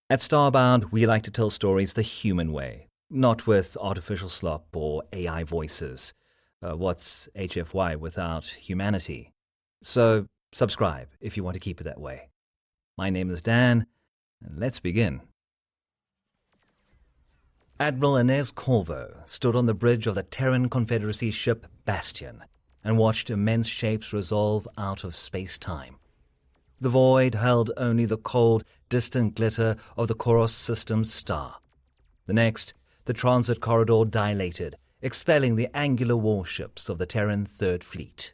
At Starbound, we like to tell stories the human way, not with artificial slop or AI voices. What's HFY without humanity? So, subscribe if you want to keep it that way. My name is Dan, and let's begin. Admiral Inez Corvo stood on the bridge of the Terran Confederacy ship Bastion and watched immense shapes resolve out of space-time. The void held only the cold, distant glitter of the Koros system's star. The next, the transit corridor dilated, expelling the angular warships of the Terran Third Fleet.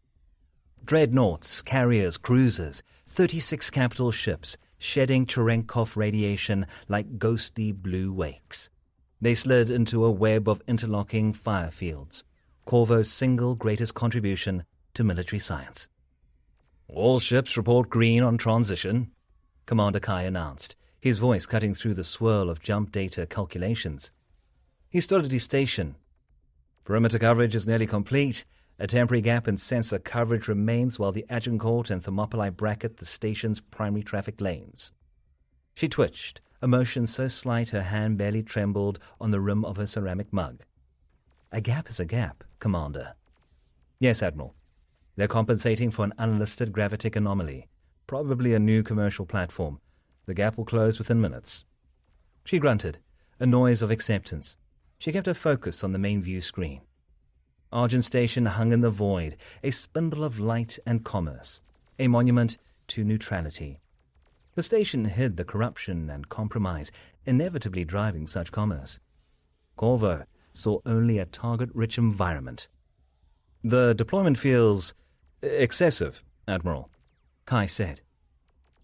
Dreadnoughts, carriers, cruisers, 36 capital ships, shedding Cherenkov radiation like ghostly blue wakes. They slid into a web of interlocking fire fields, Corvo's single greatest contribution to military science. "All ships report green on transition," Commander Kai announced, his voice cutting through the swirl of jump data calculations. He stood at his station. "Perimeter coverage is nearly complete. A temporary gap in sensor coverage remains while the Agincourt and Thermopylae bracket the station's primary traffic lanes." She twitched, a motion so slight her hand barely trembled on the rim of her ceramic mug. "A gap is a gap, Commander." "Yes, Admiral. They're compensating for an unlisted gravitic anomaly, probably a new commercial platform. The gap will close within minutes." She grunted, a noise of acceptance. She kept her focus on the main view screen. Argent Station hung in the void, a spindle of light and commerce, a monument to neutrality. The station hid the corruption and compromise inevitably driving such commerce. Corvo saw only a target-rich environment. "The deployment feels excessive, Admiral," Kai said.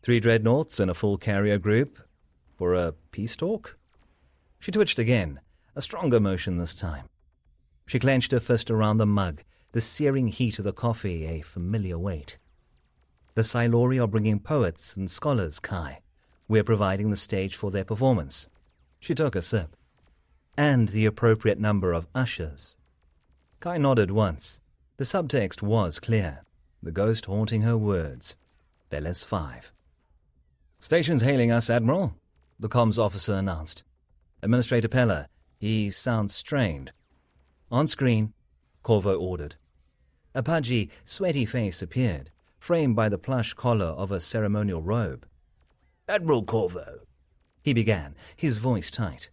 3 dreadnoughts and a full carrier group for a peace talk?" She twitched again, a stronger motion this time. She clenched her fist around the mug, the searing heat of the coffee a familiar weight. "The Silori are bringing poets and scholars, Kai. We're providing the stage for their performance." She took a sip. "And the appropriate number of ushers." Kai nodded once. The subtext was clear, the ghost haunting her words. Veles 5. "Station's hailing us, Admiral," the comms officer announced. "Administrator Peller, he sounds strained." "On screen," Corvo ordered. A pudgy, sweaty face appeared, framed by the plush collar of a ceremonial robe. "Admiral Corvo," he began, his voice tight.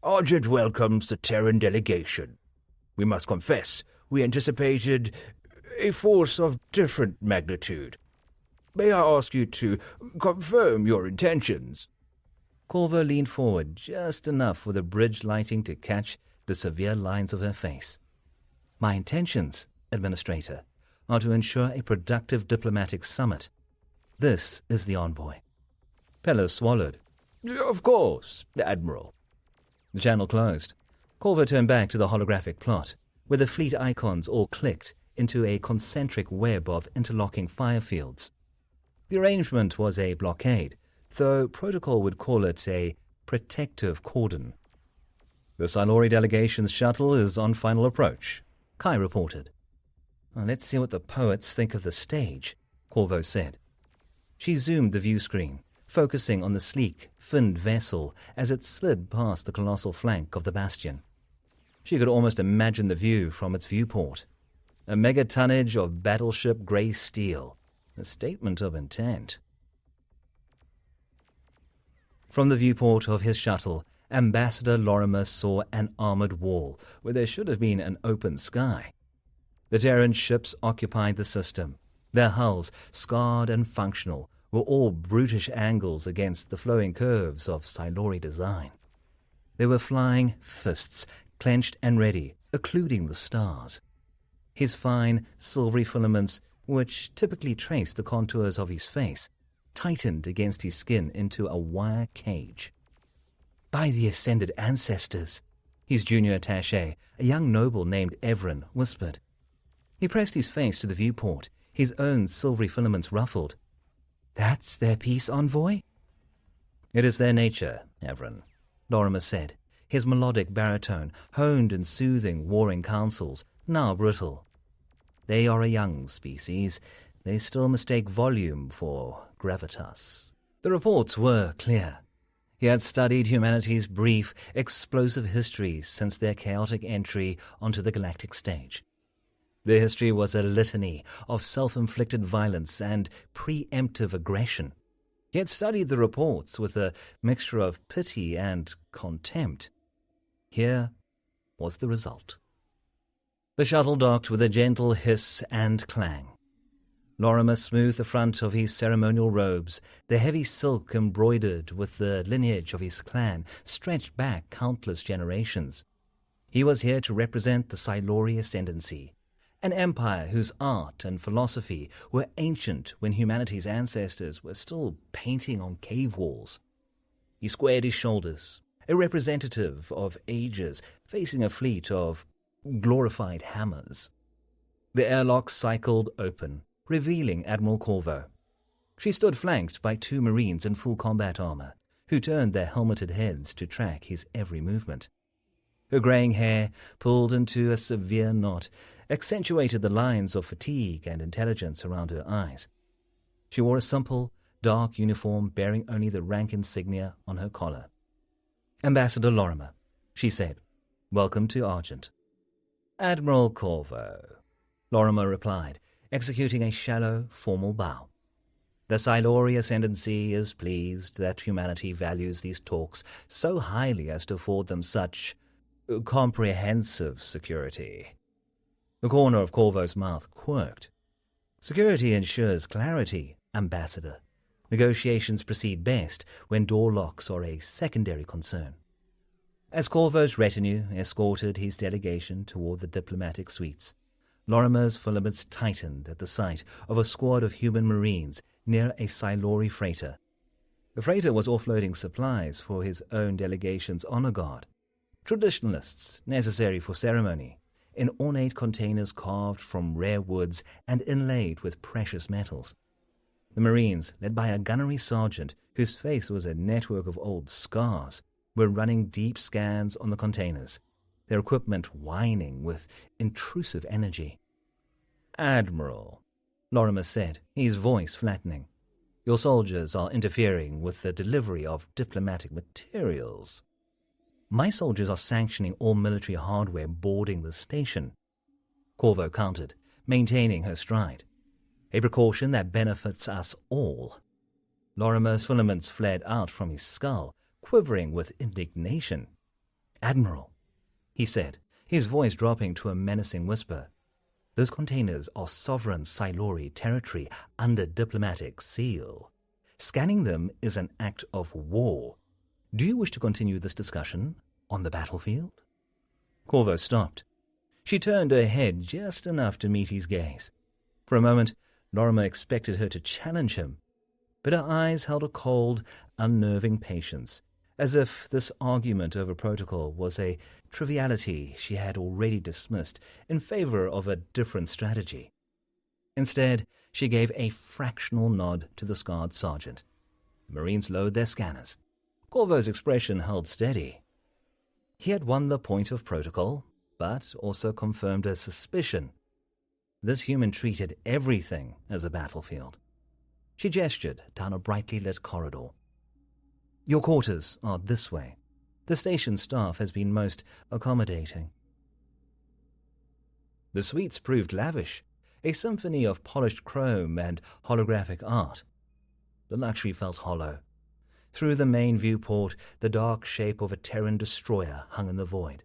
"Argent welcomes the Terran delegation. We must confess, we anticipated a force of different magnitude. May I ask you to confirm your intentions?" Corvo leaned forward just enough for the bridge lighting to catch the severe lines of her face. "My intentions, Administrator, are to ensure a productive diplomatic summit. This is the envoy." Peller swallowed. "Of course, Admiral." The channel closed. Corvo turned back to the holographic plot, where the fleet icons all clicked into a concentric web of interlocking fire fields. The arrangement was a blockade, though protocol would call it a protective cordon. "The Silori delegation's shuttle is on final approach," Kai reported. "Well, let's see what the poets think of the stage," Corvo said. She zoomed the view screen, focusing on the sleek, finned vessel as it slid past the colossal flank of the bastion. She could almost imagine the view from its viewport. A megatonnage of battleship grey steel, a statement of intent. From the viewport of his shuttle, Ambassador Lorimer saw an armored wall where there should have been an open sky. The Terran ships occupied the system. Their hulls, scarred and functional, were all brutish angles against the flowing curves of Silori design. They were flying fists, clenched and ready, occluding the stars. His fine, silvery filaments, which typically traced the contours of his face, tightened against his skin into a wire cage. "By the ascended ancestors," his junior attaché, a young noble named Evren, whispered. He pressed his face to the viewport, his own silvery filaments ruffled. "That's their peace envoy?" "It is their nature, Evren," Lorimer said, his melodic baritone, honed in soothing warring counsels, now brittle. "They are a young species. They still mistake volume for gravitas." The reports were clear. He had studied humanity's brief, explosive history since their chaotic entry onto the galactic stage. Their history was a litany of self-inflicted violence and preemptive aggression. He had studied the reports with a mixture of pity and contempt. Here was the result. The shuttle docked with a gentle hiss and clang. Lorimer smoothed the front of his ceremonial robes. The heavy silk embroidered with the lineage of his clan stretched back countless generations. He was here to represent the Siluri ascendancy, an empire whose art and philosophy were ancient when humanity's ancestors were still painting on cave walls. He squared his shoulders, a representative of ages facing a fleet of glorified hammers. The airlock cycled open, revealing Admiral Corvo. She stood flanked by 2 Marines in full combat armor, who turned their helmeted heads to track his every movement. Her graying hair, pulled into a severe knot, accentuated the lines of fatigue and intelligence around her eyes. She wore a simple, dark uniform bearing only the rank insignia on her collar. "Ambassador Lorimer," she said, "welcome to Argent." "Admiral Corvo," Lorimer replied, executing a shallow, formal bow. "The Siluri ascendancy is pleased that humanity values these talks so highly as to afford them such comprehensive security." The corner of Corvo's mouth quirked. "Security ensures clarity, Ambassador. Negotiations proceed best when door locks are a secondary concern." As Corvo's retinue escorted his delegation toward the diplomatic suites, Lorimer's filaments tightened at the sight of a squad of human marines near a Siluri freighter. The freighter was offloading supplies for his own delegation's honor guard, traditionalists necessary for ceremony, in ornate containers carved from rare woods and inlaid with precious metals. The Marines, led by a gunnery sergeant whose face was a network of old scars, were running deep scans on the containers, their equipment whining with intrusive energy. "Admiral," Lorimer said, his voice flattening, "your soldiers are interfering with the delivery of diplomatic materials." "My soldiers are sanctioning all military hardware boarding the station," Corvo countered, maintaining her stride. "A precaution that benefits us all." Lorimer's filaments flared out from his skull, quivering with indignation. "Admiral," he said, his voice dropping to a menacing whisper, "those containers are sovereign Siluri territory under diplomatic seal. Scanning them is an act of war. Do you wish to continue this discussion on the battlefield?" Corvo stopped. She turned her head just enough to meet his gaze. For a moment, Lorimer expected her to challenge him, but her eyes held a cold, unnerving patience, as if this argument over protocol was a triviality she had already dismissed in favor of a different strategy. Instead, she gave a fractional nod to the scarred sergeant. The Marines lowered their scanners. Corvo's expression held steady. He had won the point of protocol, but also confirmed a suspicion. This human treated everything as a battlefield. She gestured down a brightly lit corridor. "Your quarters are this way. The station staff has been most accommodating." The suites proved lavish, a symphony of polished chrome and holographic art. The luxury felt hollow. Through the main viewport, the dark shape of a Terran destroyer hung in the void.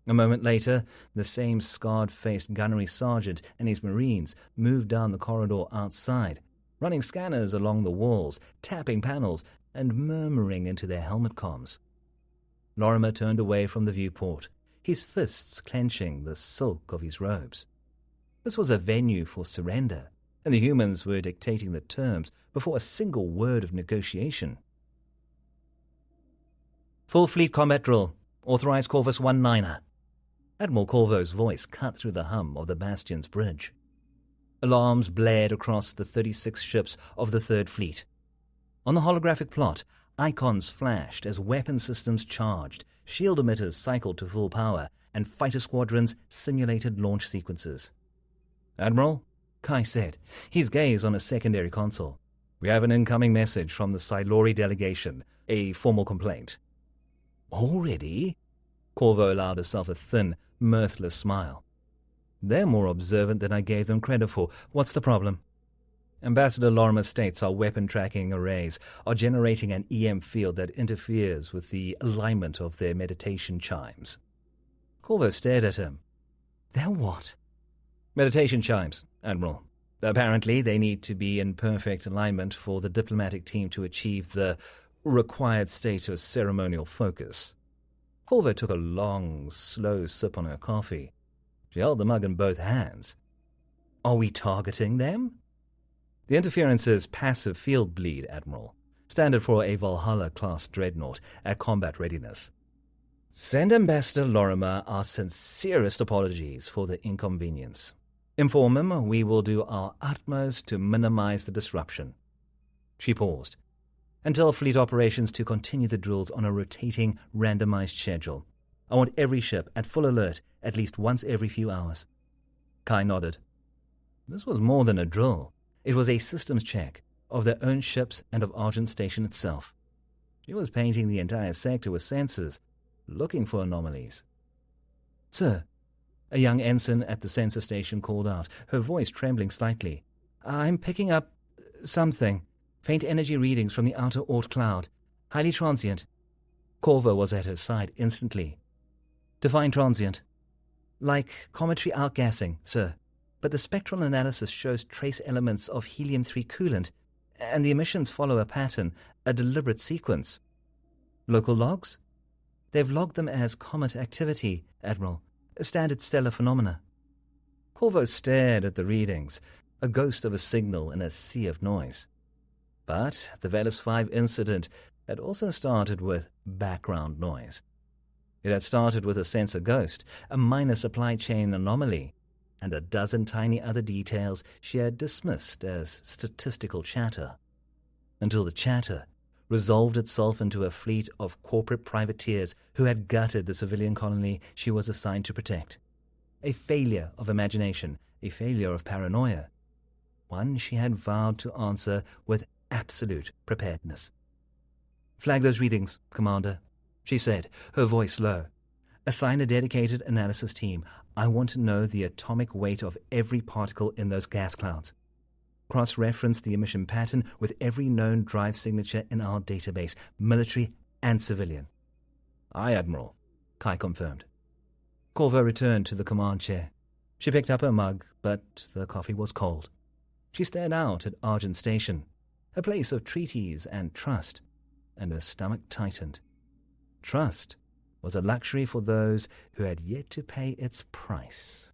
A moment later, the same scarred-faced gunnery sergeant and his Marines moved down the corridor outside, running scanners along the walls, tapping panels, and murmuring into their helmet comms. Lorimer turned away from the viewport, his fists clenching the silk of his robes. This was a venue for surrender, and the humans were dictating the terms before a single word of negotiation. "Full fleet combat drill. Authorized Corvus 19er. Admiral Corvo's voice cut through the hum of the Bastion's bridge. Alarms blared across the 36 ships of the Third Fleet. On the holographic plot, icons flashed as weapon systems charged, shield emitters cycled to full power, and fighter squadrons simulated launch sequences. "Admiral," Kai said, his gaze on a secondary console, We have an incoming message from the Silori delegation, a formal complaint. Already? Corvo allowed herself a thin, mirthless smile. They're more observant than I gave them credit for. What's the problem? Ambassador Lorimer states our weapon tracking arrays are generating an EM field that interferes with the alignment of their meditation chimes. Corvo stared at him. They're what? Meditation chimes, Admiral. Apparently, they need to be in perfect alignment for the diplomatic team to achieve the required state of ceremonial focus. Corvo took a long, slow sip on her coffee. She held the mug in both hands. Are we targeting them? The interference's passive field bleed, Admiral, standard for a Valhalla-class dreadnought at combat readiness. Send Ambassador Lorimer our sincerest apologies for the inconvenience. Inform him we will do our utmost to minimize the disruption. She paused. And tell fleet operations to continue the drills on a rotating, randomized schedule. I want every ship at full alert at least once every few hours. Kai nodded. This was more than a drill. It was a systems check of their own ships and of Argent Station itself. She was painting the entire sector with sensors, looking for anomalies. Sir, a young ensign at the sensor station called out, her voice trembling slightly. I'm picking up something. Faint energy readings from the outer Oort cloud. Highly transient. Corvo was at her side instantly. Define transient. Like cometary outgassing, sir. But the spectral analysis shows trace elements of helium-3 coolant, and the emissions follow a pattern, a deliberate sequence. Local logs? They've logged them as comet activity, Admiral. A standard stellar phenomena. Corvo stared at the readings, a ghost of a signal in a sea of noise. But the Velis 5 incident had also started with background noise. It had started with a sensor ghost, a minor supply chain anomaly, and a dozen tiny other details she had dismissed as statistical chatter, until the chatter resolved itself into a fleet of corporate privateers who had gutted the civilian colony she was assigned to protect. A failure of imagination, a failure of paranoia, one she had vowed to answer with absolute preparedness. Flag those readings, Commander, she said, her voice low. Assign a dedicated analysis team. I want to know the atomic weight of every particle in those gas clouds. Cross-reference the emission pattern with every known drive signature in our database, military and civilian. Aye, Admiral, Kai confirmed. Corvo returned to the command chair. She picked up her mug, but the coffee was cold. She stared out at Argent Station, a place of treaties and trust, and her stomach tightened. Trust was a luxury for those who had yet to pay its price.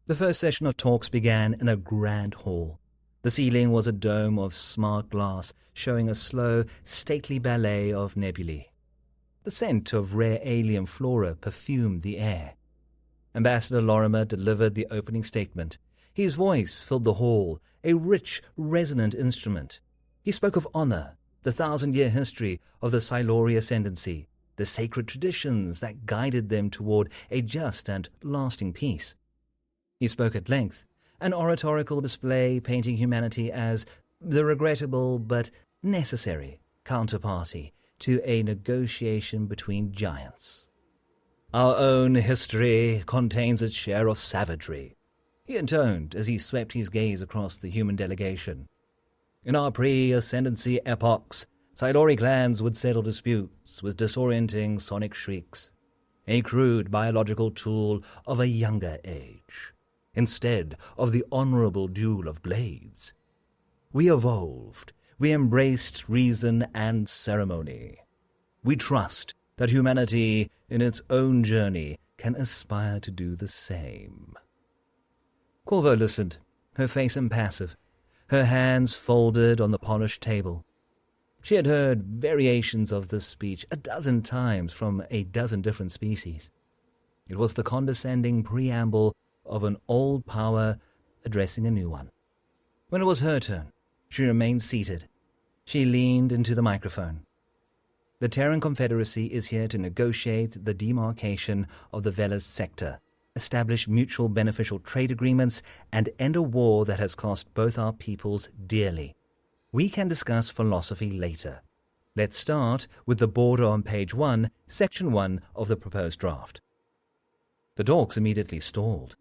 The first session of talks began in a grand hall. The ceiling was a dome of smart glass, showing a slow, stately ballet of nebulae. The scent of rare alien flora perfumed the air. Ambassador Lorimer delivered the opening statement. His voice filled the hall, a rich, resonant instrument. He spoke of honor, the 1,000-year history of the Silori ascendancy, the sacred traditions that guided them toward a just and lasting peace. He spoke at length, an oratorical display painting humanity as the regrettable but necessary counterparty to a negotiation between giants. Our own history contains its share of savagery, he intoned as he swept his gaze across the human delegation. In our pre-ascendancy epochs, Silori clans would settle disputes with disorienting sonic shrieks, a crude biological tool of a younger age, instead of the honorable duel of blades. We evolved. We embraced reason and ceremony. We trust that humanity, in its own journey, can aspire to do the same. Corvo listened, her face impassive, her hands folded on the polished table. She had heard variations of this speech a dozen times from a dozen different species. It was the condescending preamble of an old power addressing a new one. When it was her turn, she remained seated. She leaned into the microphone. The Terran Confederacy is here to negotiate the demarcation of the Veles sector, establish mutual beneficial trade agreements, and end a war that has cost both our peoples dearly. We can discuss philosophy later. Let's start with the border on page 1, section 1 of the proposed draft. The dorks immediately stalled.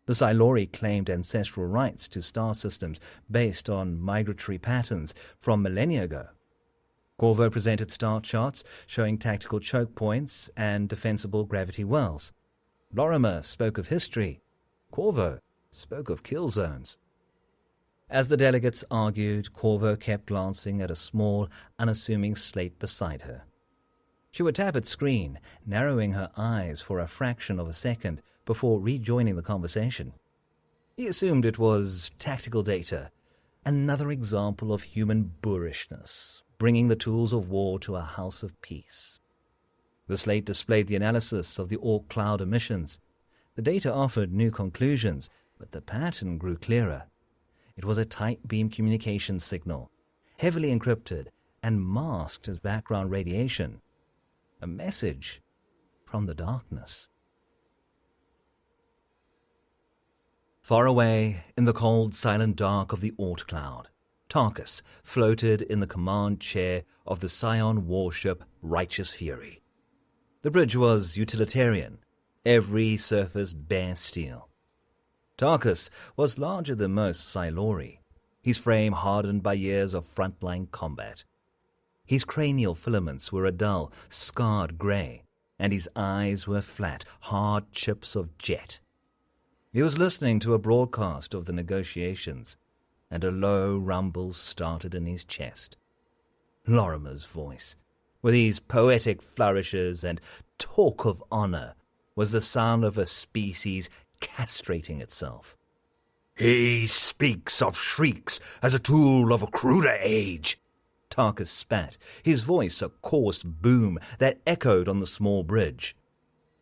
The Silori claimed ancestral rights to star systems based on migratory patterns from millennia ago. Corvo presented star charts showing tactical choke points and defensible gravity wells. Lorimer spoke of history. Corvo spoke of kill zones. As the delegates argued, Corvo kept glancing at a small, unassuming slate beside her. She would tap its screen, narrowing her eyes for a fraction of a second before rejoining the conversation. He assumed it was tactical data, another example of human boorishness, bringing the tools of war to a house of peace. The slate displayed the analysis of the Orc cloud emissions. The data offered new conclusions, but the pattern grew clearer. It was a tight beam communication signal, heavily encrypted and masked as background radiation. A message from the darkness. Far away, in the cold, silent dark of the Oort cloud, Tarkus floated in the command chair of the Scion warship Righteous Fury. The bridge was utilitarian, every surface bare steel. Tarkus was larger than most Silori, his frame hardened by years of frontline combat. His cranial filaments were a dull, scarred grey, and his eyes were flat, hard chips of jet. He was listening to a broadcast of the negotiations, and a low rumble started in his chest. Lorimer's voice, with these poetic flourishes and talk of honor, was the sound of a species castrating itself. He speaks of shrieks as a tool of a cruder age. Tarkus spat, his voice a coarse boom that echoed on the small bridge.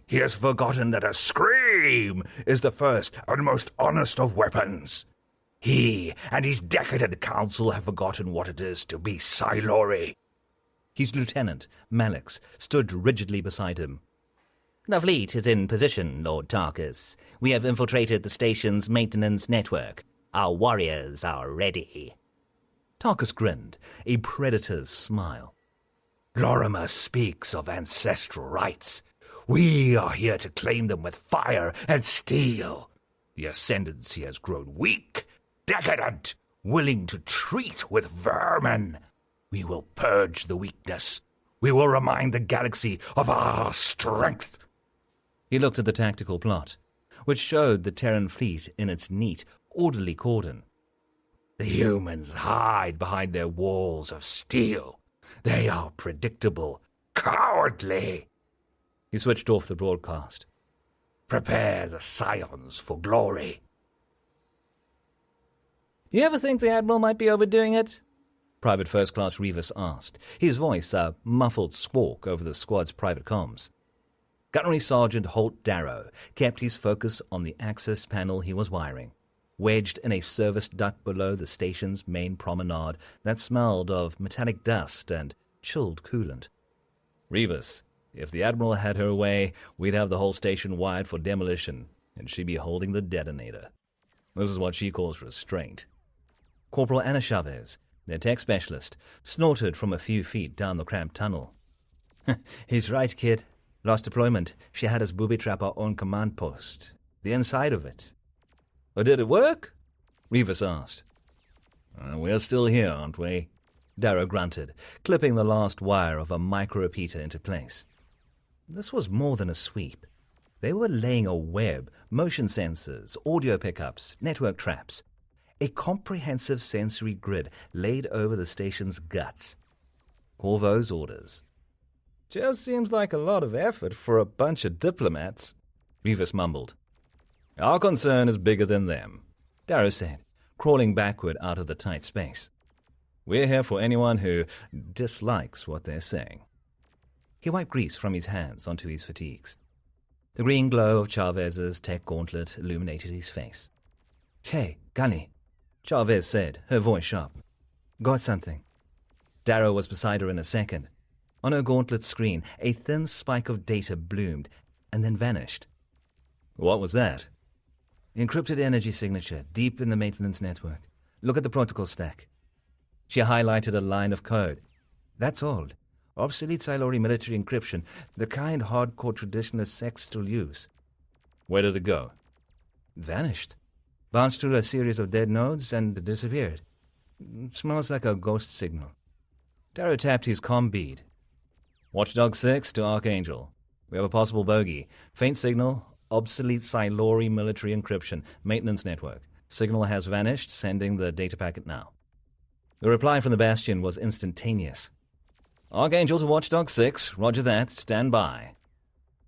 He has forgotten that a scream is the first and most honest of weapons. He and his decadent council have forgotten what it is to be Silori. His lieutenant, Malix, stood rigidly beside him. The fleet is in position, Lord Tarkus. We have infiltrated the station's maintenance network. Our warriors are ready. Tarkus grinned, a predator's smile. Lorimer speaks of ancestral rights. We are here to claim them with fire and steel. The ascendancy has grown weak, decadent, willing to treat with vermin. We will purge the weakness. We will remind the galaxy of our strength. He looked at the tactical plot, which showed the Terran fleet in its neat, orderly cordon. The humans hide behind their walls of steel. They are predictable, cowardly. He switched off the broadcast. Prepare the Scions for glory. You ever think the Admiral might be overdoing it? Private First Class Revis asked, his voice a muffled squawk over the squad's private comms. Gunnery Sergeant Holt Darrow kept his focus on the access panel he was wiring, wedged in a service duct below the station's main promenade that smelled of metallic dust and chilled coolant. Revis, if the Admiral had her way, we'd have the whole station wired for demolition, and she'd be holding the detonator. This is what she calls restraint. Corporal Anna Chavez, their tech specialist, snorted from a few feet down the cramped tunnel. He's right, kid. Last deployment, she had us booby-trap our own command post. The inside of it. Or did it work? Revis asked. We're still here, aren't we? Darrow grunted, clipping the last wire of a micro-repeater into place. This was more than a sweep. They were laying a web, motion sensors, audio pickups, network traps. A comprehensive sensory grid laid over the station's guts. Corvo's orders. Just seems like a lot of effort for a bunch of diplomats, Revis mumbled. Our concern is bigger than them, Darrow said, crawling backward out of the tight space. We're here for anyone who dislikes what they're saying. He wiped grease from his hands onto his fatigues. The green glow of Chavez's tech gauntlet illuminated his face. Hey, Gunny, Chavez said, her voice sharp. Got something. Darrow was beside her in a second. On her gauntlet screen, a thin spike of data bloomed and then vanished. What was that? Encrypted energy signature, deep in the maintenance network. Look at the protocol stack. She highlighted a line of code. That's old. Obsolete Silori military encryption, the kind hardcore traditionalist sects still use. Where did it go? Vanished. Bounced through a series of dead nodes and disappeared. Smells like a ghost signal. Darrow tapped his comm bead. Watchdog 6 to Archangel. We have a possible bogey. Faint signal, obsolete Silori military encryption, maintenance network. Signal has vanished, sending the data packet now. The reply from the Bastion was instantaneous. Archangel to Watchdog 6, roger that, stand by.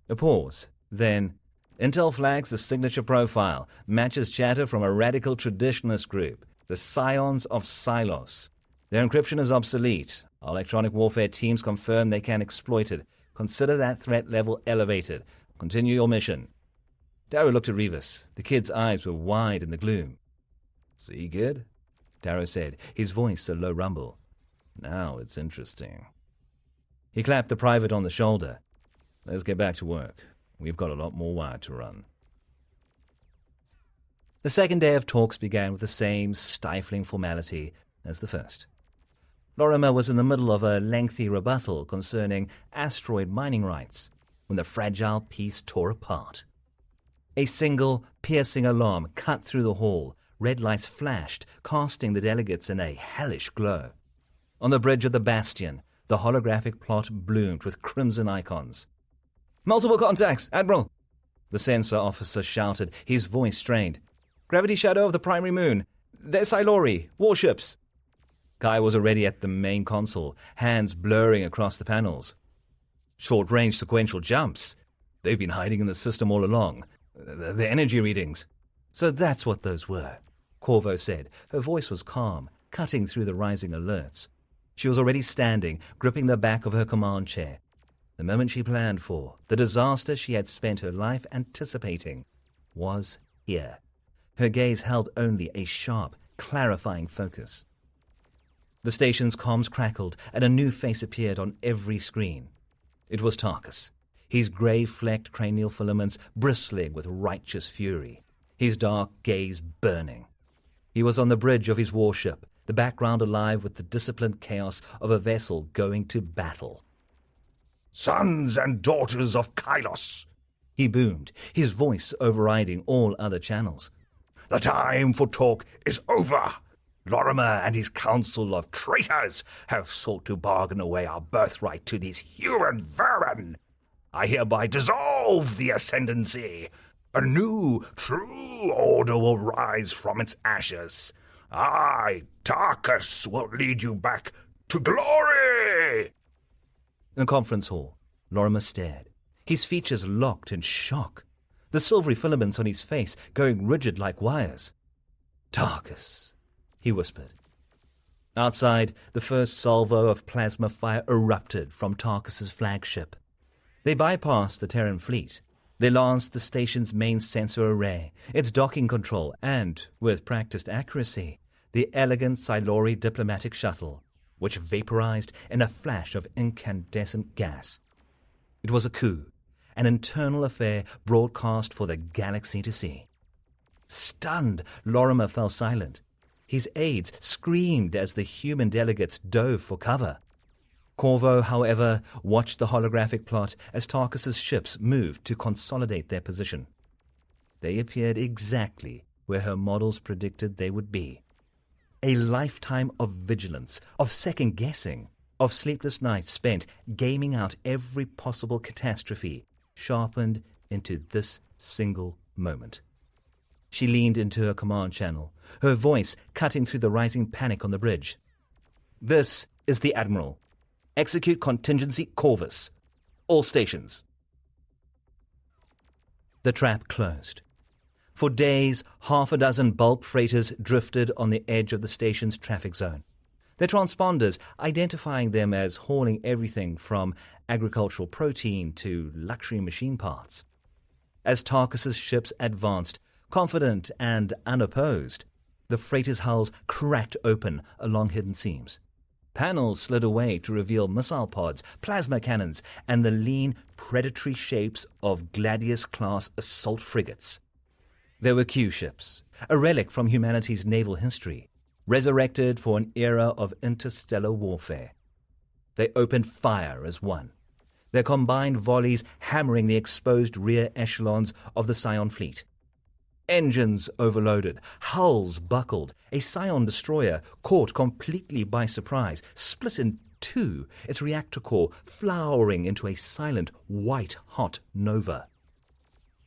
A pause, then Intel flags the signature profile, matches chatter from a radical traditionalist group, the Scions of Silos. Their encryption is obsolete. Our electronic warfare teams confirm they can exploit it. Consider that threat level elevated. Continue your mission. Darrow looked at Revis. The kid's eyes were wide in the gloom. See, kid? Darrow said, his voice a low rumble. Now it's interesting. He clapped the private on the shoulder. Let's get back to work. We've got a lot more wire to run. The second day of talks began with the same stifling formality as the first. Lorimer was in the middle of a lengthy rebuttal concerning asteroid mining rights when the fragile piece tore apart. A single, piercing alarm cut through the hall. Red lights flashed, casting the delegates in a hellish glow. On the bridge of the Bastion, the holographic plot bloomed with crimson icons. "Multiple contacts, Admiral!" The sensor officer shouted, his voice strained. "Gravity shadow of the primary moon. They're Silori, warships." Kai was already at the main console, hands blurring across the panels. Short-range sequential jumps. They've been hiding in the system all along. The energy readings. So that's what those were, Corvo said. Her voice was calm, cutting through the rising alerts. She was already standing, gripping the back of her command chair. The moment she planned for, the disaster she had spent her life anticipating, was here. Her gaze held only a sharp, clarifying focus. The station's comms crackled, and a new face appeared on every screen. It was Tarkus, his grey-flecked cranial filaments bristling with righteous fury, his dark gaze burning. He was on the bridge of his warship, the background alive with the disciplined chaos of a vessel going to battle. "Sons and daughters of Kylos," he boomed, his voice overriding all other channels. "The time for talk is over. Lorimer and his council of traitors have sought to bargain away our birthright to these human vermin. I hereby dissolve the ascendancy. A new, true order will rise from its ashes. I, Tarkus, will lead you back to glory." In the conference hall, Lorimer stared, his features locked in shock, the silvery filaments on his face going rigid like wires. "Tarkus," he whispered. Outside, the first salvo of plasma fire erupted from Tarkus's flagship. They bypassed the Terran fleet. They lanced the station's main sensor array, its docking control, and, with practiced accuracy, the elegant Silori diplomatic shuttle, which vaporized in a flash of incandescent gas. It was a coup, an internal affair broadcast for the galaxy to see. Stunned, Lorimer fell silent. His aides screamed as the human delegates dove for cover. Corvo, however, watched the holographic plot as Tarkus's ships moved to consolidate their position. They appeared exactly where her models predicted they would be. A lifetime of vigilance, of second-guessing, of sleepless nights spent gaming out every possible catastrophe, sharpened into this single moment. She leaned into her command channel, her voice cutting through the rising panic on the bridge. "This is the Admiral. Execute contingency Corvus. All stations." The trap closed. For days, half a dozen bulk freighters drifted on the edge of the station's traffic zone, their transponders identifying them as hauling everything from agricultural protein to luxury machine parts. As Tarkus's ships advanced, confident and unopposed, the freighters' hulls cracked open along hidden seams. Panels slid away to reveal missile pods, plasma cannons, and the lean, predatory shapes of Gladius-class assault frigates. There were Q-ships, a relic from humanity's naval history, resurrected for an era of interstellar warfare. They opened fire as one, their combined volleys hammering the exposed rear echelons of the Scion fleet. Engines overloaded, hulls buckled, a Scion destroyer caught completely by surprise, split in two, its reactor core flowering into a silent, white-hot nova.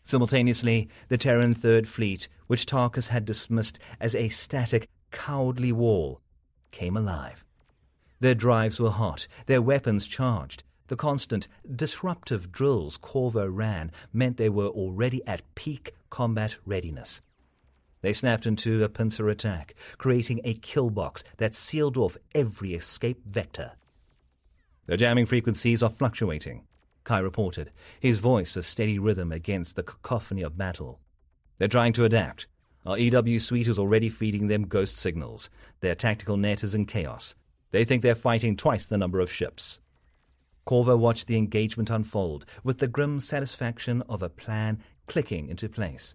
Simultaneously, the Terran Third Fleet, which Tarkus had dismissed as a static, cowardly wall, came alive. Their drives were hot, their weapons charged. The constant, disruptive drills Corvo ran meant they were already at peak combat readiness. They snapped into a pincer attack, creating a kill box that sealed off every escape vector. The jamming frequencies are fluctuating, Kai reported, his voice a steady rhythm against the cacophony of battle. They're trying to adapt. Our EW suite is already feeding them ghost signals. Their tactical net is in chaos. They think they're fighting twice the number of ships. Corvo watched the engagement unfold with the grim satisfaction of a plan clicking into place.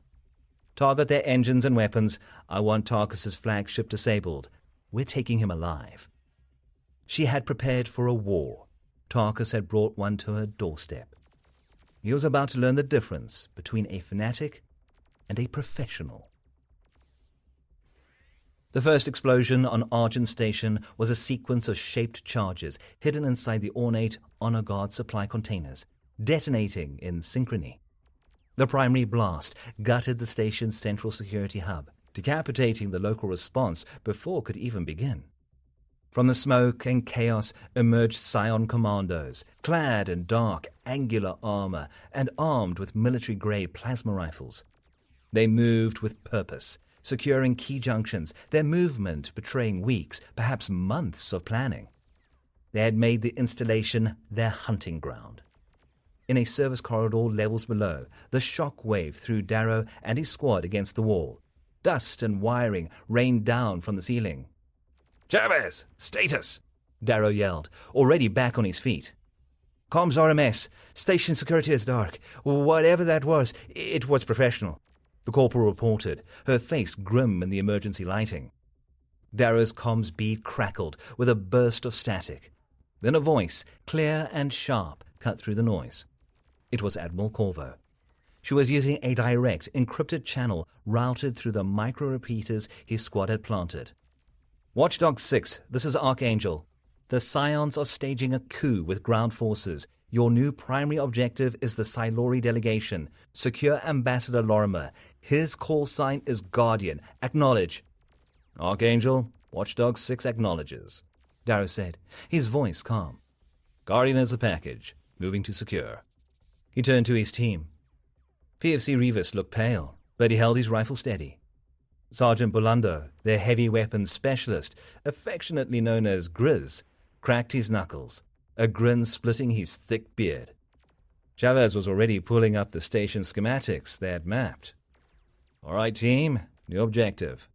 Target their engines and weapons. I want Tarkus's flagship disabled. We're taking him alive. She had prepared for a war. Tarkus had brought one to her doorstep. He was about to learn the difference between a fanatic and a professional. The first explosion on Argent Station was a sequence of shaped charges hidden inside the ornate Honor Guard supply containers, detonating in synchrony. The primary blast gutted the station's central security hub, decapitating the local response before it could even begin. From the smoke and chaos emerged Scion commandos, clad in dark, angular armor and armed with military-grade plasma rifles. They moved with purpose, securing key junctions, their movement betraying weeks, perhaps months of planning. They had made the installation their hunting ground. In a service corridor levels below, the shock wave threw Darrow and his squad against the wall. Dust and wiring rained down from the ceiling. Chavez, status! Darrow yelled, already back on his feet. Comms are a mess. Station security is dark. Whatever that was, it was professional. The corporal reported, her face grim in the emergency lighting. Darrow's comms bead crackled with a burst of static. Then a voice, clear and sharp, cut through the noise. It was Admiral Corvo. She was using a direct, encrypted channel routed through the micro-repeaters his squad had planted. Watchdog 6, this is Archangel. The Scions are staging a coup with ground forces. Your new primary objective is the Silori delegation. Secure Ambassador Lorimer. His call sign is Guardian. Acknowledge. Archangel, Watchdog 6 acknowledges, Darrow said, his voice calm. Guardian is the package, moving to secure. He turned to his team. PFC Revis looked pale, but he held his rifle steady. Sergeant Bolando, their heavy weapons specialist, affectionately known as Grizz, cracked his knuckles, a grin splitting his thick beard. Chavez was already pulling up the station schematics they had mapped. All right, team, new objective,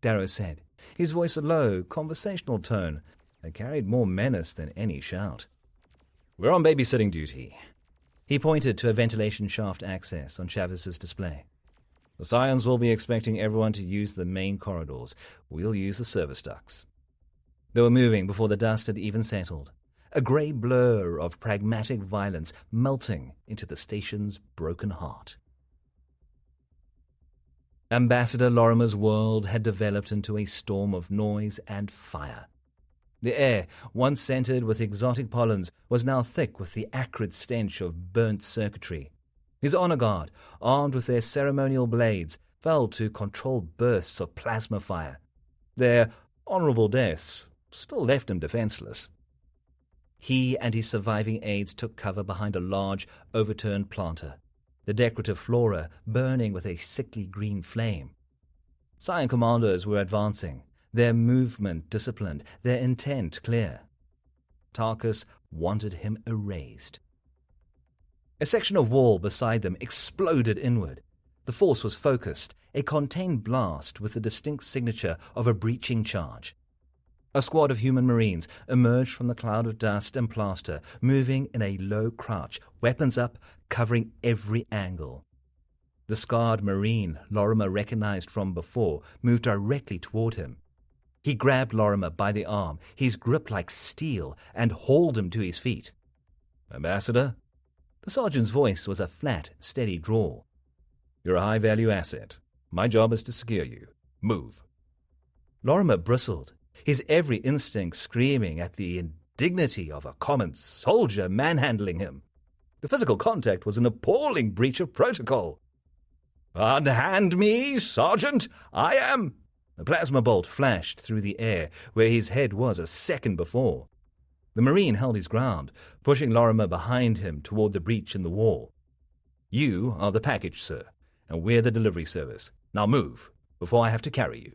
Darrow said, his voice a low, conversational tone that carried more menace than any shout. We're on babysitting duty. He pointed to a ventilation shaft access on Chavez's display. The Scions will be expecting everyone to use the main corridors. We'll use the service ducts. They were moving before the dust had even settled, a grey blur of pragmatic violence melting into the station's broken heart. Ambassador Lorimer's world had developed into a storm of noise and fire. The air, once scented with exotic pollens, was now thick with the acrid stench of burnt circuitry. His honor guard, armed with their ceremonial blades, fell to controlled bursts of plasma fire. Their honorable deaths still left him defenseless. He and his surviving aides took cover behind a large, overturned planter, the decorative flora burning with a sickly green flame. Scion commandos were advancing, their movement disciplined, their intent clear. Tarkus wanted him erased. A section of wall beside them exploded inward. The force was focused, a contained blast with the distinct signature of a breaching charge. A squad of human marines emerged from the cloud of dust and plaster, moving in a low crouch, weapons up, covering every angle. The scarred marine Lorimer recognized from before moved directly toward him. He grabbed Lorimer by the arm, his grip like steel, and hauled him to his feet. "Ambassador?" The sergeant's voice was a flat, steady drawl. "You're a high-value asset. My job is to secure you. Move." Lorimer bristled, his every instinct screaming at the indignity of a common soldier manhandling him. The physical contact was an appalling breach of protocol. "Unhand me, Sergeant! I am—" A plasma bolt flashed through the air where his head was a second before. The Marine held his ground, pushing Lorimer behind him toward the breach in the wall. "You are the package, sir, and we're the delivery service. Now move, before I have to carry you."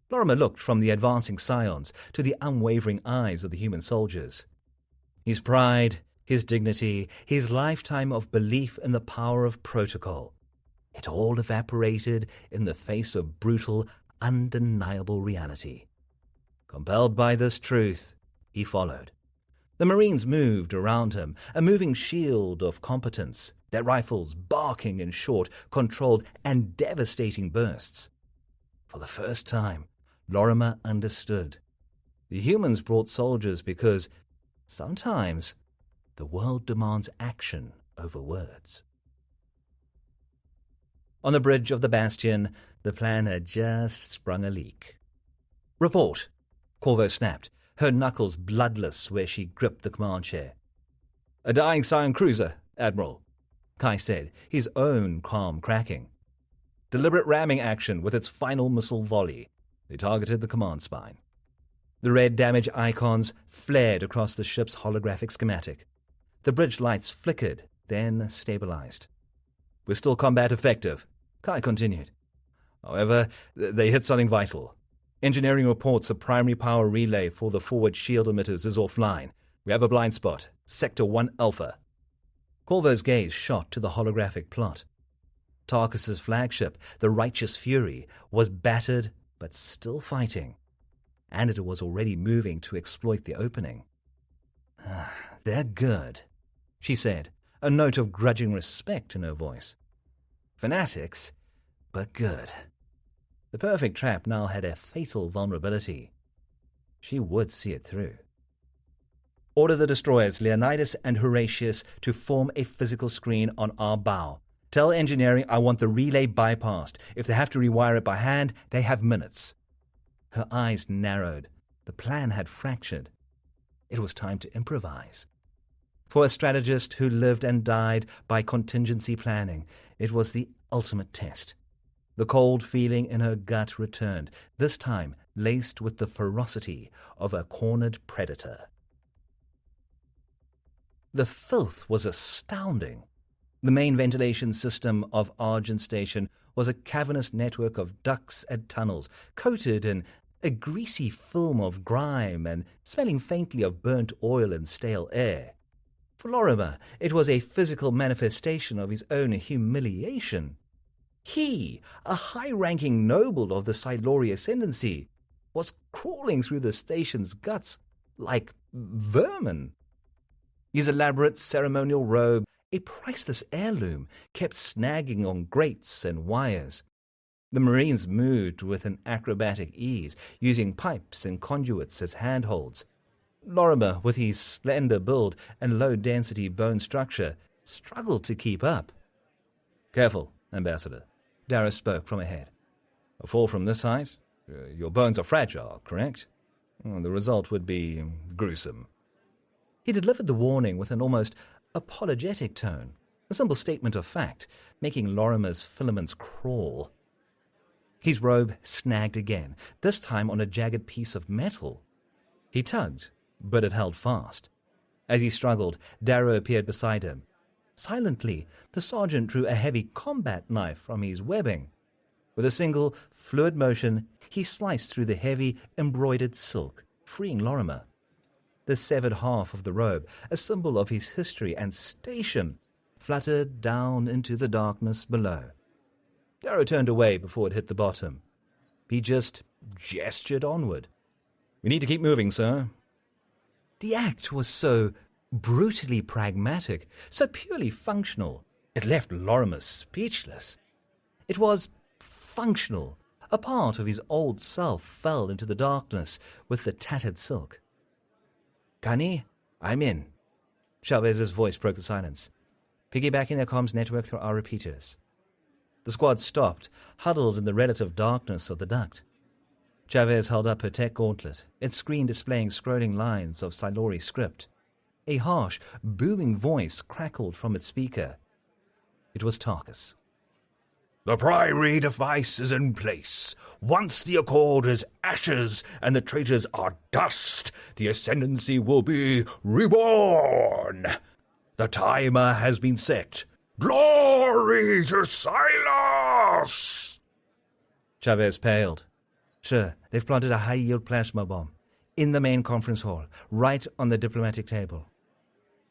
Lorimer looked from the advancing scions to the unwavering eyes of the human soldiers. His pride, his dignity, his lifetime of belief in the power of protocol, it all evaporated in the face of brutal, undeniable reality. Compelled by this truth, he followed. The Marines moved around him, a moving shield of competence, their rifles barking in short, controlled, and devastating bursts. For the first time, Lorimer understood. The humans brought soldiers because, sometimes, the world demands action over words. On the bridge of the Bastion, the plan had just sprung a leak. "Report," Corvo snapped, her knuckles bloodless where she gripped the command chair. "A dying Scion cruiser, Admiral," Kai said, his own calm cracking. "Deliberate ramming action with its final missile volley. They targeted the command spine." The red damage icons flared across the ship's holographic schematic. The bridge lights flickered, then stabilized. "We're still combat effective," Kai continued. "However, they hit something vital. Engineering reports a primary power relay for the forward shield emitters is offline. We have a blind spot, Sector 1 Alpha." Corvo's gaze shot to the holographic plot. Tarkus's flagship, the Righteous Fury, was battered but still fighting, and it was already moving to exploit the opening. "They're good," she said, a note of grudging respect in her voice. "Fanatics, but good." The perfect trap now had a fatal vulnerability. She would see it through. "Order the destroyers Leonidas and Horatius to form a physical screen on our bow. Tell engineering I want the relay bypassed. If they have to rewire it by hand, they have minutes." Her eyes narrowed. The plan had fractured. It was time to improvise. For a strategist who lived and died by contingency planning, it was the ultimate test. The cold feeling in her gut returned, this time laced with the ferocity of a cornered predator. The filth was astounding. The main ventilation system of Argent Station was a cavernous network of ducts and tunnels, coated in a greasy film of grime and smelling faintly of burnt oil and stale air. For Lorimer, it was a physical manifestation of his own humiliation. He, a high-ranking noble of the Siluri ascendancy, was crawling through the station's guts like vermin. His elaborate ceremonial robe, a priceless heirloom, kept snagging on grates and wires. The Marines moved with an acrobatic ease, using pipes and conduits as handholds. Lorimer, with his slender build and low-density bone structure, struggled to keep up. "Careful, Ambassador," Dara spoke from ahead. "A fall from this height? Your bones are fragile, correct? The result would be gruesome." He delivered the warning with an almost apologetic tone, a simple statement of fact, making Lorimer's filaments crawl. His robe snagged again, this time on a jagged piece of metal. He tugged, but it held fast. As he struggled, Darrow appeared beside him. Silently, the sergeant drew a heavy combat knife from his webbing. With a single, fluid motion, he sliced through the heavy, embroidered silk, freeing Lorimer. The severed half of the robe, a symbol of his history and station, fluttered down into the darkness below. Darrow turned away before it hit the bottom. He just gestured onward. We need to keep moving, sir. The act was so brutally pragmatic, so purely functional, it left Lorimer speechless. It was functional. A part of his old self fell into the darkness with the tattered silk. Gunny, I'm in. Chavez's voice broke the silence, piggybacking their comms network through our repeaters. The squad stopped, huddled in the relative darkness of the duct. Chavez held up her tech gauntlet, its screen displaying scrolling lines of Silori script. A harsh, booming voice crackled from its speaker. It was Tarkus. The primary device is in place. Once the Accord is ashes and the traitors are dust, the Ascendancy will be reborn. The timer has been set. Glory to Silas! Chavez paled. Sure, they've planted a high-yield plasma bomb in the main conference hall, right on the diplomatic table.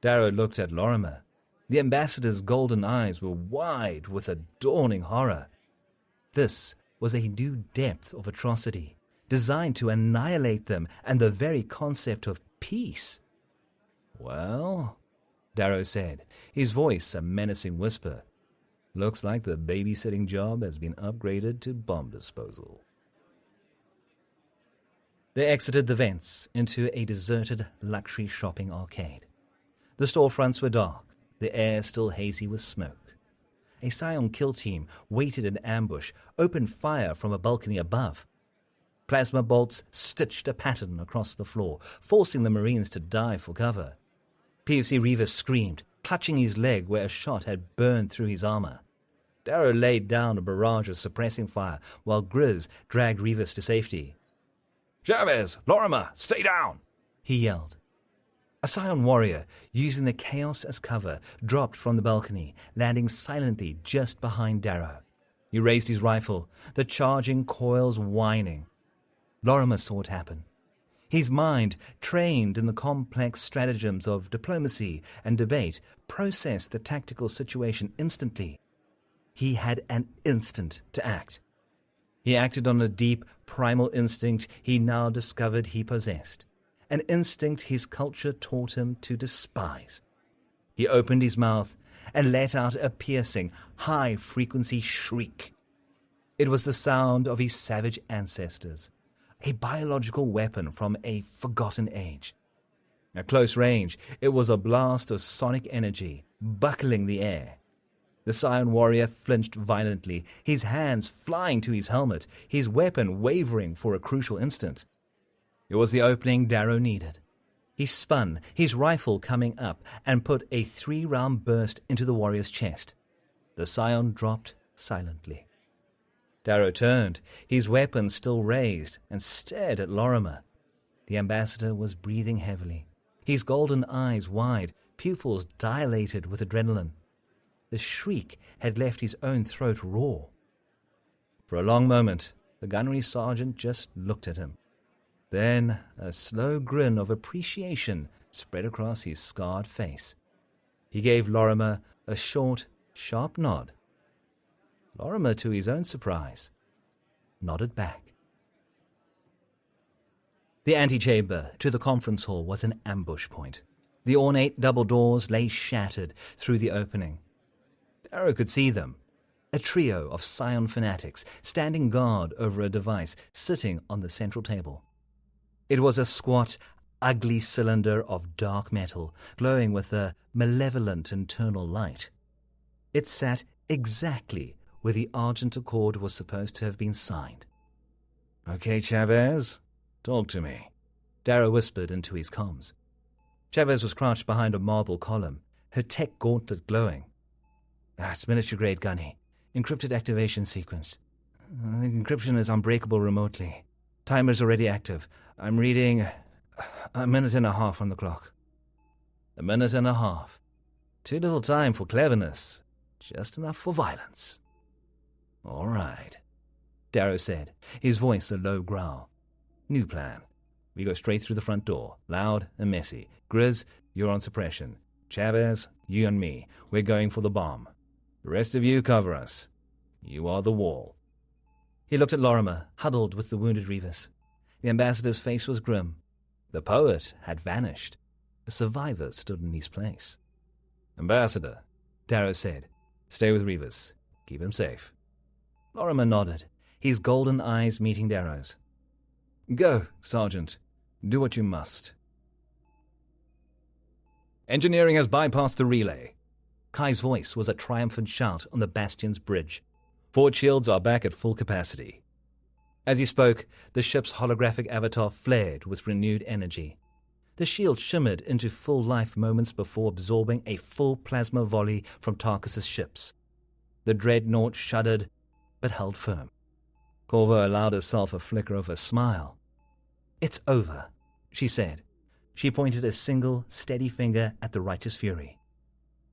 Darrow looked at Lorimer. The ambassador's golden eyes were wide with a dawning horror. This was a new depth of atrocity, designed to annihilate them and the very concept of peace. Well, Darrow said, his voice a menacing whisper. Looks like the babysitting job has been upgraded to bomb disposal. They exited the vents into a deserted luxury shopping arcade. The storefronts were dark, the air still hazy with smoke. A Scion kill team waited in ambush, opened fire from a balcony above. Plasma bolts stitched a pattern across the floor, forcing the Marines to dive for cover. PFC Rivas screamed, clutching his leg where a shot had burned through his armor. Darrow laid down a barrage of suppressing fire while Grizz dragged Rivas to safety. Chavez, Lorimer, stay down! He yelled. A Scion warrior, using the chaos as cover, dropped from the balcony, landing silently just behind Darrow. He raised his rifle, the charging coils whining. Lorimer saw it happen. His mind, trained in the complex stratagems of diplomacy and debate, processed the tactical situation instantly. He had an instant to act. He acted on a deep, primal instinct he now discovered he possessed, an instinct his culture taught him to despise. He opened his mouth and let out a piercing, high-frequency shriek. It was the sound of his savage ancestors, a biological weapon from a forgotten age. At close range, it was a blast of sonic energy, buckling the air. The Scion warrior flinched violently, his hands flying to his helmet, his weapon wavering for a crucial instant. It was the opening Darrow needed. He spun, his rifle coming up, and put a 3-round burst into the warrior's chest. The Scion dropped silently. Darrow turned, his weapon still raised, and stared at Lorimer. The ambassador was breathing heavily, his golden eyes wide, pupils dilated with adrenaline. The shriek had left his own throat raw. For a long moment, the gunnery sergeant just looked at him. Then a slow grin of appreciation spread across his scarred face. He gave Lorimer a short, sharp nod. Lorimer, to his own surprise, nodded back. The antechamber to the conference hall was an ambush point. The ornate double doors lay shattered through the opening. Darrow could see them, a trio of Scion fanatics standing guard over a device sitting on the central table. It was a squat, ugly cylinder of dark metal, glowing with a malevolent internal light. It sat exactly where the Argent Accord was supposed to have been signed. "Okay, Chavez, talk to me," Darrow whispered into his comms. Chavez was crouched behind a marble column, her tech gauntlet glowing. It's miniature-grade gunny. Encrypted activation sequence. The encryption is unbreakable remotely. Timer's already active. I'm reading 1.5 minutes on the clock. 1.5 minutes. Too little time for cleverness. Just enough for violence. All right, Darrow said, his voice a low growl. New plan. We go straight through the front door, loud and messy. Grizz, you're on suppression. Chavez, you and me. We're going for the bomb. The rest of you cover us. You are the wall. He looked at Lorimer, huddled with the wounded Rivas. The ambassador's face was grim. The poet had vanished. A survivor stood in his place. "Ambassador," Darrow said, "stay with Revis. Keep him safe." Lorimer nodded, his golden eyes meeting Darrow's. "Go, Sergeant. Do what you must." "Engineering has bypassed the relay." Kai's voice was a triumphant shout on the Bastion's bridge. "Forward shields are back at full capacity." As he spoke, the ship's holographic avatar flared with renewed energy. The shield shimmered into full life moments before absorbing a full plasma volley from Tarkus's ships. The dreadnought shuddered, but held firm. Corvo allowed herself a flicker of a smile. "It's over," she said. She pointed a single, steady finger at the Righteous Fury.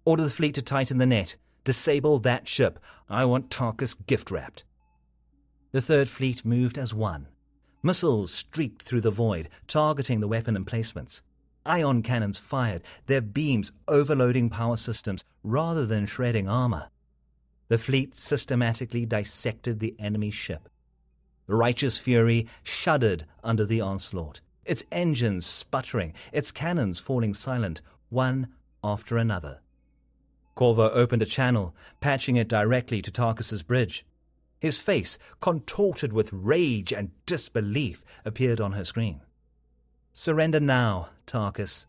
"Order the fleet to tighten the net. Disable that ship. I want Tarkus gift-wrapped." The Third Fleet moved as one. Missiles streaked through the void, targeting the weapon emplacements. Ion cannons fired, their beams overloading power systems rather than shredding armor. The fleet systematically dissected the enemy ship. The Righteous Fury shuddered under the onslaught, its engines sputtering, its cannons falling silent, one after another. Corvo opened a channel, patching it directly to Tarkus's bridge. His face, contorted with rage and disbelief, appeared on her screen. "Surrender now, Tarkus."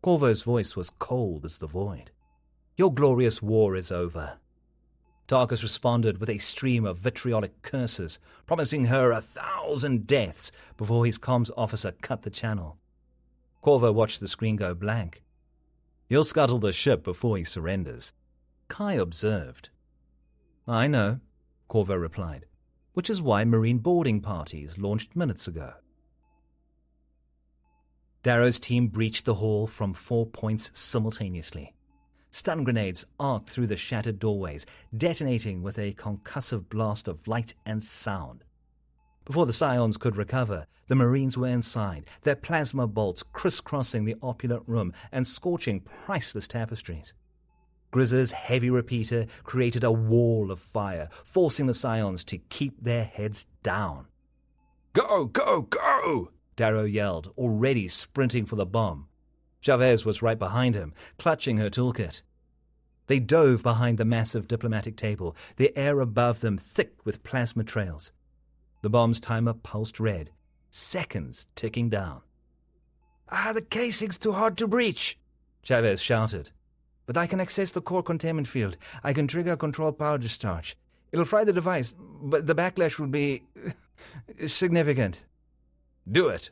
Corvo's voice was cold as the void. "Your glorious war is over." Tarkus responded with a stream of vitriolic curses, promising her 1,000 deaths before his comms officer cut the channel. Corvo watched the screen go blank. "He'll scuttle the ship before he surrenders," Kai observed. "I know," Corvo replied, "which is why Marine boarding parties launched minutes ago." Darrow's team breached the hall from 4 points simultaneously. Stun grenades arced through the shattered doorways, detonating with a concussive blast of light and sound. Before the Scions could recover, the Marines were inside, their plasma bolts crisscrossing the opulent room and scorching priceless tapestries. Grizz's heavy repeater created a wall of fire, forcing the Scions to keep their heads down. "Go, go, go!" Darrow yelled, already sprinting for the bomb. Chavez was right behind him, clutching her toolkit. They dove behind the massive diplomatic table, the air above them thick with plasma trails. The bomb's timer pulsed red, seconds ticking down. "The casing's too hard to breach," Chavez shouted. "But I can access the core containment field. I can trigger a controlled power discharge. It'll fry the device, but the backlash will be significant." "Do it,"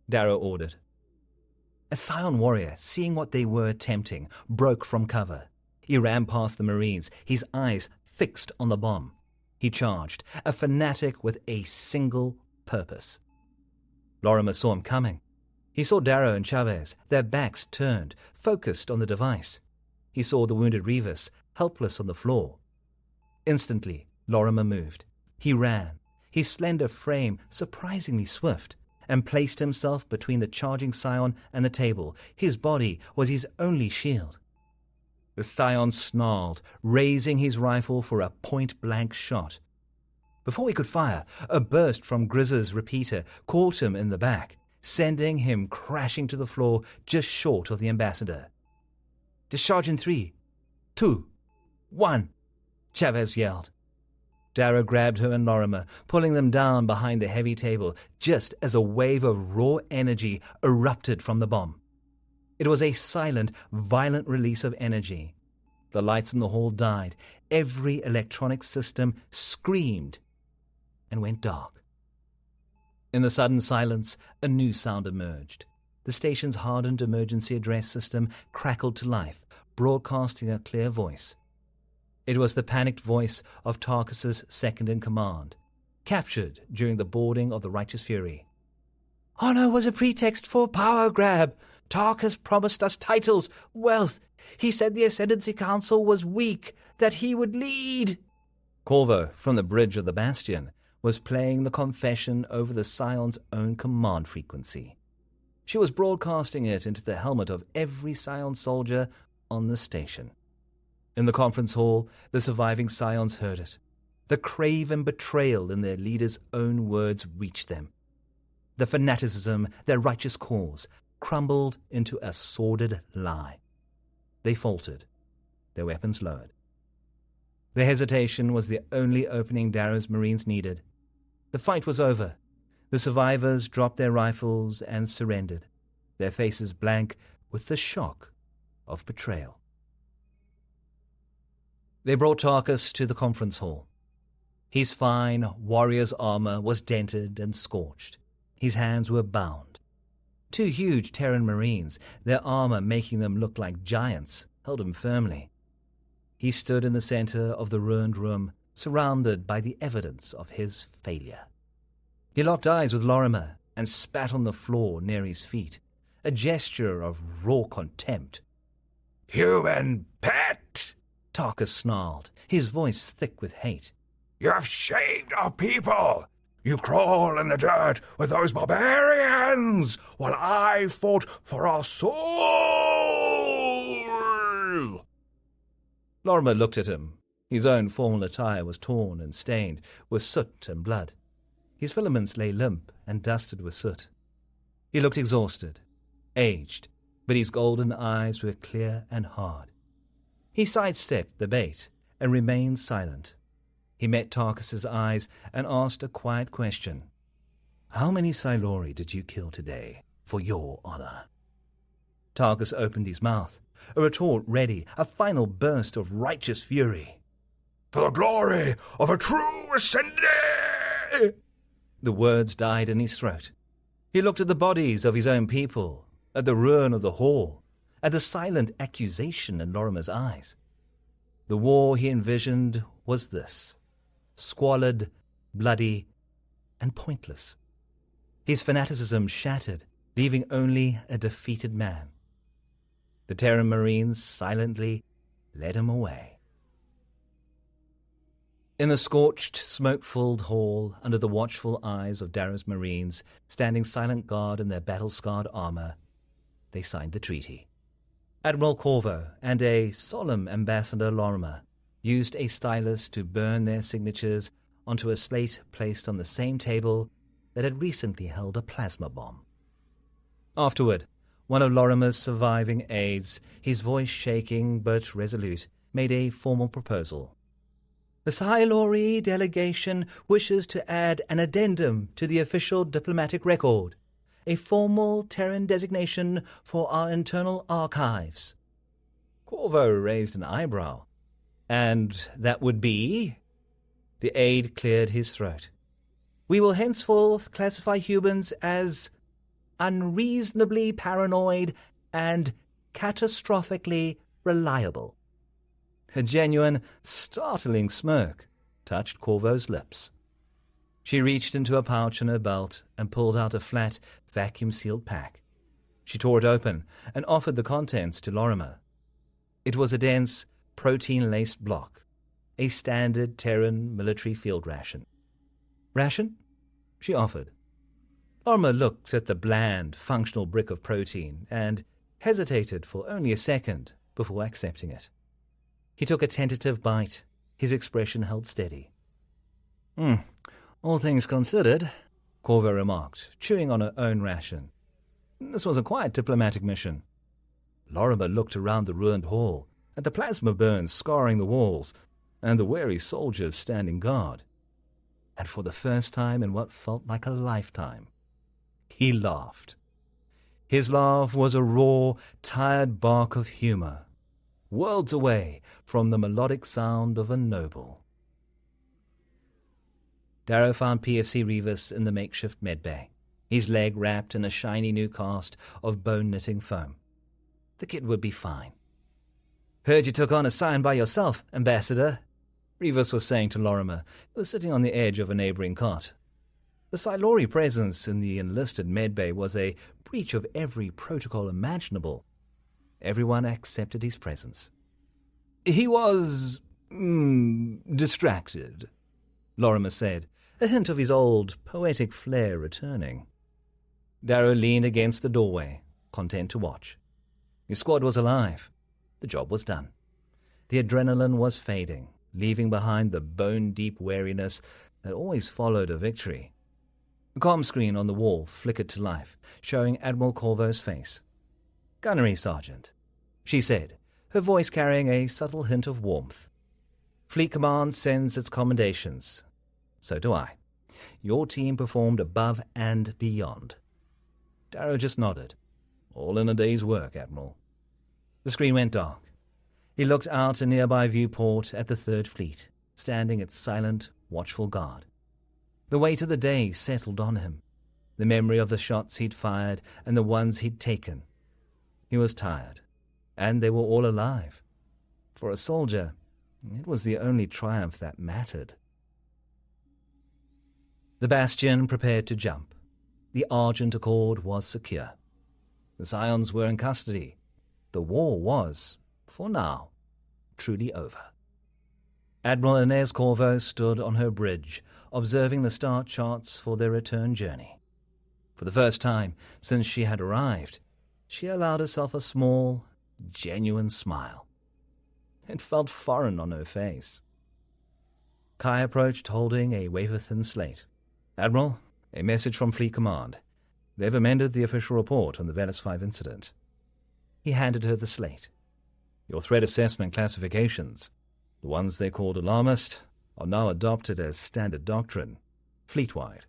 Darrow ordered. A Scion warrior, seeing what they were attempting, broke from cover. He ran past the Marines, his eyes fixed on the bomb. He charged, a fanatic with a single purpose. Lorimer saw him coming. He saw Darrow and Chavez, their backs turned, focused on the device. He saw the wounded Revis, helpless on the floor. Instantly, Lorimer moved. He ran, his slender frame surprisingly swift, and placed himself between the charging Scion and the table. His body was his only shield. The Scion snarled, raising his rifle for a point-blank shot. Before he could fire, a burst from Grizz's repeater caught him in the back, sending him crashing to the floor just short of the ambassador. "Discharge in 3, 2, 1, Chavez yelled. Darrow grabbed her and Lorimer, pulling them down behind the heavy table just as a wave of raw energy erupted from the bomb. It was a silent, violent release of energy. The lights in the hall died. Every electronic system screamed and went dark. In the sudden silence, a new sound emerged. The station's hardened emergency address system crackled to life, broadcasting a clear voice. It was the panicked voice of Tarkus's second-in-command, captured during the boarding of the Righteous Fury. "Honor was a pretext for power grab. Tarkus promised us titles, wealth. He said the Ascendancy Council was weak, that he would lead." Corvo, from the bridge of the Bastion, was playing the confession over the Scion's own command frequency. She was broadcasting it into the helmet of every Scion soldier on the station. In the conference hall, the surviving Scions heard it. The craven betrayal in their leader's own words reached them. their fanaticism, their righteous cause, crumbled into a sordid lie. They faltered, their weapons lowered. Their hesitation was the only opening Darrow's Marines needed. The fight was over. The survivors dropped their rifles and surrendered, their faces blank with the shock of betrayal. They brought Tarkus to the conference hall. His fine warrior's armor was dented and scorched. His hands were bound. Two huge Terran Marines, their armor making them look like giants, held him firmly. He stood in the center of the ruined room, surrounded by the evidence of his failure. He locked eyes with Lorimer and spat on the floor near his feet, a gesture of raw contempt. "Human pet!" Tarkus snarled, his voice thick with hate. "You have shamed our people! You crawl in the dirt with those barbarians, while I fought for our soul!" Lorimer looked at him. His own formal attire was torn and stained with soot and blood. His filaments lay limp and dusted with soot. He looked exhausted, aged, but his golden eyes were clear and hard. He sidestepped the bait and remained silent. He met Tarkus's eyes and asked a quiet question. "How many Silori did you kill today, for your honor?" Tarkus opened his mouth, a retort ready, a final burst of righteous fury. "For the glory of a true ascendant!" The words died in his throat. He looked at the bodies of his own people, at the ruin of the hall, at the silent accusation in Lorimer's eyes. The war he envisioned was this: squalid, bloody, and pointless. His fanaticism shattered, leaving only a defeated man. The Terran Marines silently led him away. In the scorched, smoke-filled hall, under the watchful eyes of Darrow's Marines, standing silent guard in their battle-scarred armor, they signed the treaty. Admiral Corvo and a solemn Ambassador Lorimer used a stylus to burn their signatures onto a slate placed on the same table that had recently held a plasma bomb. Afterward, one of Lorimer's surviving aides, his voice shaking but resolute, made a formal proposal. "The Silori delegation wishes to add an addendum to the official diplomatic record, a formal Terran designation for our internal archives." Corvo raised an eyebrow. "And that would be?" The aide cleared his throat. "We will henceforth classify humans as unreasonably paranoid and catastrophically reliable." A genuine, startling smirk touched Corvo's lips. She reached into a pouch in her belt and pulled out a flat, vacuum-sealed pack. She tore it open and offered the contents to Lorimer. It was a dense, protein-laced block, a standard Terran military field ration. "Ration?" she offered. Lorimer looked at the bland, functional brick of protein and hesitated for only a second before accepting it. He took a tentative bite, his expression held steady. "All things considered," Corvo remarked, chewing on her own ration. "This was a quite diplomatic mission." Lorimer looked around the ruined hall, at the plasma burns scarring the walls, and the weary soldiers standing guard. And for the first time in what felt like a lifetime, he laughed. His laugh was a raw, tired bark of humor, worlds away from the melodic sound of a noble. Darrow found PFC Rivas in the makeshift medbay, his leg wrapped in a shiny new cast of bone-knitting foam. The kid would be fine. "Heard you took on a sign by yourself, Ambassador," Rivas was saying to Lorimer, who was sitting on the edge of a neighboring cot. The Silori presence in the enlisted medbay was a breach of every protocol imaginable. Everyone accepted his presence. "He was distracted," Lorimer said, a hint of his old poetic flair returning. Darrow leaned against the doorway, content to watch. His squad was alive. The job was done. The adrenaline was fading, leaving behind the bone-deep weariness that always followed a victory. The comm screen on the wall flickered to life, showing Admiral Corvo's face. "Gunnery, Sergeant," she said, her voice carrying a subtle hint of warmth. "Fleet Command sends its commendations. So do I. Your team performed above and beyond." Darrow just nodded. "All in a day's work, Admiral." The screen went dark. He looked out a nearby viewport at the Third Fleet, standing its silent, watchful guard. The weight of the day settled on him, the memory of the shots he'd fired and the ones he'd taken. He was tired, and they were all alive. For a soldier, it was the only triumph that mattered. The Bastion prepared to jump. The Argent Accord was secure. The Scions were in custody. The war was, for now, truly over. Admiral Inez Corvo stood on her bridge, observing the star charts for their return journey. For the first time since she had arrived, she allowed herself a small, genuine smile. It felt foreign on her face. Kai approached holding a wafer-thin slate. "Admiral, a message from Fleet Command. They've amended the official report on the Velis 5 incident." He handed her the slate. "Your threat assessment classifications, the ones they called alarmist, are now adopted as standard doctrine, fleet-wide."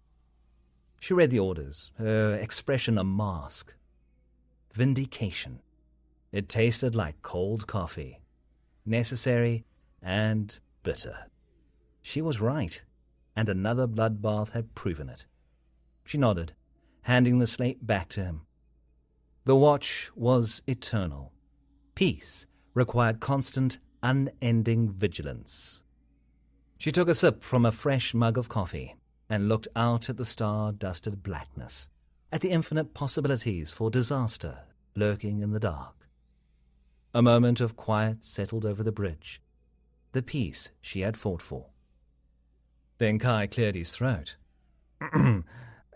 She read the orders, her expression a mask. Vindication. It tasted like cold coffee. Necessary and bitter. She was right, and another bloodbath had proven it. She nodded, handing the slate back to him. The watch was eternal. Peace required constant, unending vigilance. She took a sip from a fresh mug of coffee and looked out at the star-dusted blackness, at the infinite possibilities for disaster lurking in the dark. A moment of quiet settled over the bridge, the peace she had fought for. Then Kai cleared his throat.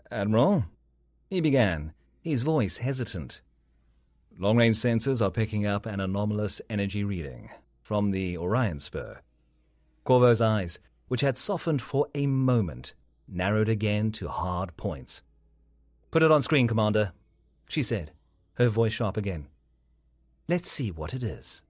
"Admiral," he began, his voice hesitant. "Long-range sensors are picking up an anomalous energy reading from the Orion Spur." Corvo's eyes, which had softened for a moment, narrowed again to hard points. "Put it on screen, Commander," she said, her voice sharp again. "Let's see what it is."